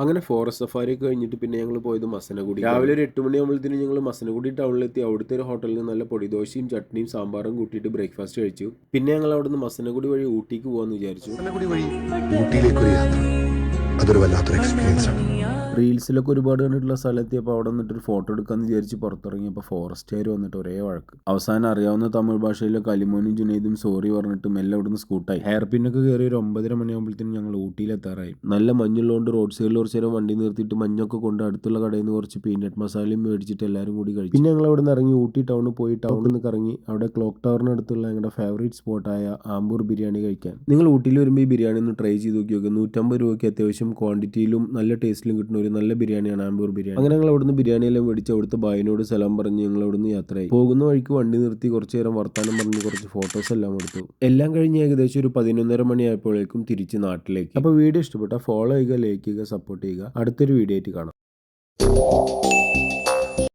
അങ്ങനെ forest safari ഒക്കെ കഴിഞ്ഞിട്ട് പിന്നെ ഞങ്ങൾ പോയത് മസനഗുഡി. രാവിലെ ഒരു 8 മണിയാകുമ്പോഴത്തേനും ഞങ്ങൾ മസനഗുഡി ടൗണിലെത്തി. അവിടുത്തെ ഒരു ഹോട്ടലിൽ നിന്ന് നല്ല പൊടിദോശയും ചട്നിയും സാമ്പാറും കൂട്ടിയിട്ട് ബ്രേക്ക്ഫാസ്റ്റ് കഴിച്ചു. പിന്നെ ഞങ്ങൾ അവിടുന്ന് മസനഗുഡി വഴി ഊട്ടിക്ക് പോകാമെന്ന് വിചാരിച്ചു. മസനഗുഡി വഴി ഊട്ടിയിലേക്ക് ഒരു യാത്ര, അതൊരു വല്ലാത്തൊരു എക്സ്പീരിയൻസ് ആണ്. റീൽസിലൊക്കെ ഒരുപാട് കണ്ടിട്ടുള്ള സ്ഥലത്തെത്തിയപ്പോൾ അവിടെ നിന്നിട്ടൊരു ഫോട്ടോ എടുക്കാമെന്ന് വിചാരിച്ച് പുറത്തിറങ്ങിയപ്പോൾ ഫോറസ്റ്റുകാർ വന്നിട്ട് ഒരേ വഴക്ക്. അവസാനം അറിയാവുന്ന തമിഴ് ഭാഷയിലെ കലിമോനും ജുനൈദും സോറി പറഞ്ഞിട്ട് മെല്ലെ അവിടുന്ന് സ്കൂട്ടായി. ഹെയർ പിന്നൊക്കെ കയറി ഒരു 9:30 മണിയാകുമ്പോഴത്തേനും ഞങ്ങൾ ഊട്ടിയിലെത്താറായി. നല്ല മഞ്ഞുള്ളതുകൊണ്ട് റോഡ് സൈഡിൽ കുറച്ച് നേരം വണ്ടി നിർത്തിയിട്ട് മഞ്ഞൊക്കെ കൊണ്ട് അടുത്തുള്ള കടയിൽ നിന്ന് കുറച്ച് പീനട്ട് മസാലയും മേടിച്ചിട്ട് എല്ലാവരും കൂടി കഴിച്ചു. പിന്നെ ഞങ്ങൾ അവിടെ നിന്ന് ഇറങ്ങി ഊട്ടി ടൗണിൽ പോയി ടൗണിൽ നിന്ന് കറങ്ങി അവിടെ ക്ലോക്ക് ടവറിനടുത്തുള്ള ഞങ്ങളുടെ ഫേവറേറ്റ് സ്പോട്ടായ ആമ്പൂർ ബിരിയാണി കഴിക്കാൻ. നിങ്ങൾ ഊട്ടിയിൽ വരുമ്പോൾ ഈ ബിരിയാണി ഒന്ന് ട്രൈ ചെയ്ത് നോക്കി നോക്കുക. 150 രൂപയ്ക്ക് അത്യാവശ്യം ക്വാണ്ടിറ്റിയിലും നല്ല ടേസ്റ്റിലും കിട്ടുന്ന ഒരു നല്ല ബിരിയാണിയാണ് ആമ്പൂർ ബിരിയാണി. അങ്ങനെ ഞങ്ങൾ അവിടുന്ന് ബിരിയാണിയെല്ലാം മേടിച്ച് അവിടുത്തെ ബായിനോട് സലാം പറഞ്ഞ് ഞങ്ങൾ അവിടുന്ന് യാത്രയായി. പോകുന്ന വഴിക്ക് വണ്ടി നിർത്തി കുറച്ച് നേരം വർത്താനം പറഞ്ഞ് കുറച്ച് ഫോട്ടോസ് എല്ലാം എടുത്തു. എല്ലാം കഴിഞ്ഞ് ഏകദേശം ഒരു 11:30 മണിയായപ്പോഴേക്കും തിരിച്ച് നാട്ടിലേക്ക്. അപ്പോൾ വീഡിയോ ഇഷ്ടപ്പെട്ടാൽ ഫോളോ ചെയ്യുക, ലൈക്ക് ചെയ്യുക, സപ്പോർട്ട് ചെയ്യുക. അടുത്തൊരു വീഡിയോ ആയിട്ട് കാണാം.